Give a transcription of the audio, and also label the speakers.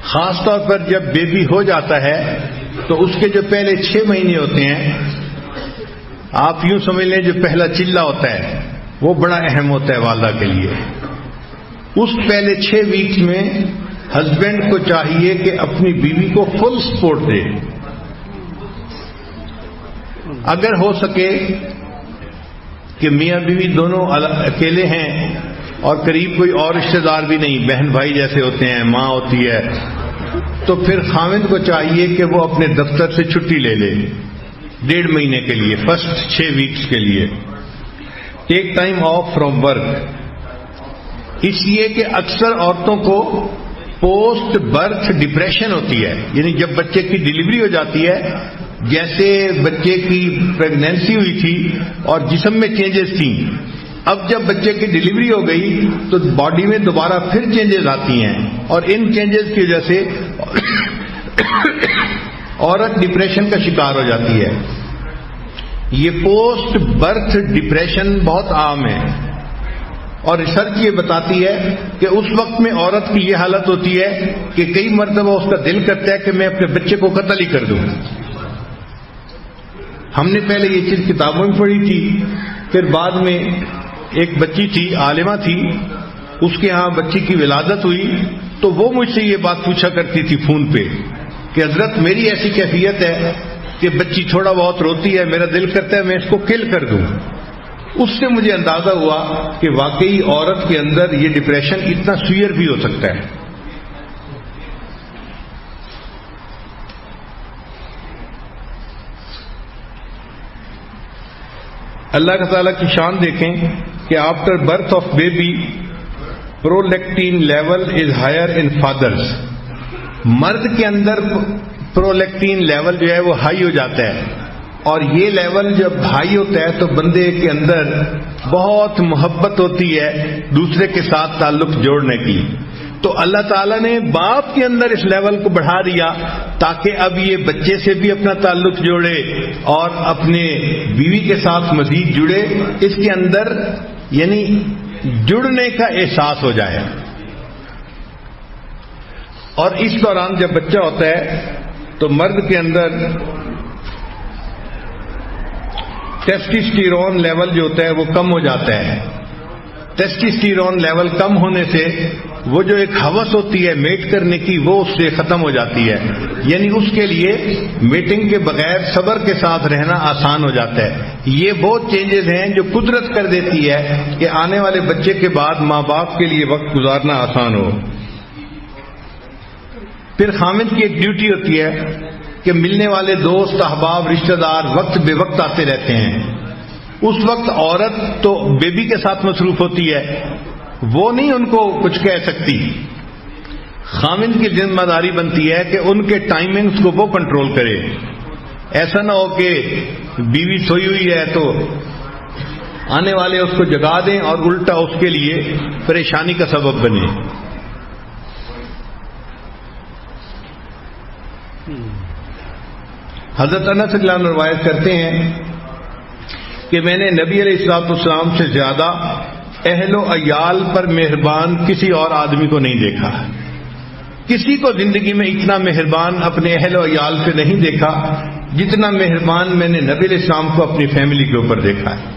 Speaker 1: خاص طور پر جب بیبی ہو جاتا ہے تو اس کے جو پہلے 6 مہینے ہوتے ہیں، آپ یوں سمجھ لیں جو پہلا چلہ ہوتا ہے وہ بڑا اہم ہوتا ہے والدہ کے لیے. اس پہلے 6 ویکس میں ہسبینڈ کو چاہیے کہ اپنی بیوی کو فل سپورٹ دے. اگر ہو سکے کہ میاں بیوی دونوں اکیلے ہیں اور قریب کوئی اور رشتہ دار بھی نہیں، بہن بھائی جیسے ہوتے ہیں، ماں ہوتی ہے، تو پھر خاوند کو چاہیے کہ وہ اپنے دفتر سے چھٹی لے لے 1.5 مہینے کے لیے، فرسٹ 6 ویکس کے لیے. Take time off from work, اس لیے کہ اکثر عورتوں کو پوسٹ برتھ ڈپریشن ہوتی ہے، یعنی جب بچے کی ڈلیوری ہو جاتی ہے، جیسے بچے کی پریگنینسی ہوئی تھی اور جسم میں چینجز تھیں، اب جب بچے کی ڈلیوری ہو گئی تو باڈی میں دوبارہ پھر چینجز آتی ہیں، اور ان چینجز کی وجہ سے عورت ڈپریشن کا شکار ہو جاتی ہے. یہ پوسٹ برتھ ڈپریشن بہت عام ہے، اور ریسرچ یہ بتاتی ہے کہ اس وقت میں عورت کی یہ حالت ہوتی ہے کہ کئی مرتبہ اس کا دل کرتا ہے کہ میں اپنے بچے کو قتل ہی کر دوں. ہم نے پہلے یہ چیز کتابوں میں پڑھی تھی، پھر بعد میں ایک بچی تھی، عالمہ تھی، اس کے ہاں بچی کی ولادت ہوئی تو وہ مجھ سے یہ بات پوچھا کرتی تھی فون پہ کہ حضرت میری ایسی کیفیت ہے کہ بچی تھوڑا بہت روتی ہے، میرا دل کرتا ہے میں اس کو کل کر دوں. اس سے مجھے اندازہ ہوا کہ واقعی عورت کے اندر یہ ڈپریشن اتنا سوئر بھی ہو سکتا ہے. اللہ تعالیٰ کی شان دیکھیں کہ after birth of baby prolactin level is higher in fathers. مرد کے اندر پرولیکٹین لیول جو ہے وہ ہائی ہو جاتا ہے، اور یہ لیول جب ہائی ہوتا ہے تو بندے کے اندر بہت محبت ہوتی ہے دوسرے کے ساتھ تعلق جوڑنے کی. تو اللہ تعالیٰ نے باپ کے اندر اس لیول کو بڑھا دیا تاکہ اب یہ بچے سے بھی اپنا تعلق جوڑے اور اپنے بیوی کے ساتھ مزید جڑے، اس کے اندر یعنی جڑنے کا احساس ہو جائے. اور اس دوران جب بچہ ہوتا ہے تو مرد کے اندر ٹیسٹوسٹیرون لیول جو ہوتا ہے وہ کم ہو جاتا ہے. ٹیسٹوسٹیرون لیول کم ہونے سے وہ جو ایک ہوس ہوتی ہے میٹ کرنے کی وہ اس سے ختم ہو جاتی ہے، یعنی اس کے لیے میٹنگ کے بغیر صبر کے ساتھ رہنا آسان ہو جاتا ہے. یہ بہت چینجز ہیں جو قدرت کر دیتی ہے کہ آنے والے بچے کے بعد ماں باپ کے لیے وقت گزارنا آسان ہو. پھر خامد کی ایک ڈیوٹی ہوتی ہے کہ ملنے والے دوست احباب رشتہ دار وقت بے وقت آتے رہتے ہیں. اس وقت عورت تو بیبی کے ساتھ مصروف ہوتی ہے، وہ نہیں ان کو کچھ کہہ سکتی. خامد کی ذمہ داری بنتی ہے کہ ان کے ٹائمنگز کو وہ کنٹرول کرے. ایسا نہ ہو کہ بیوی سوئی ہوئی ہے تو آنے والے اس کو جگا دیں اور الٹا اس کے لیے پریشانی کا سبب بنے. حضرت انس رضی اللہ عنہ روایت کرتے ہیں کہ میں نے نبی علیہ الصلوۃ والسلام سے زیادہ اہل و عیال پر مہربان کسی اور آدمی کو نہیں دیکھا. کسی کو زندگی میں اتنا مہربان اپنے اہل و عیال سے نہیں دیکھا جتنا مہربان میں نے نبی علیہ السلام کو اپنی فیملی کے اوپر دیکھا ہے.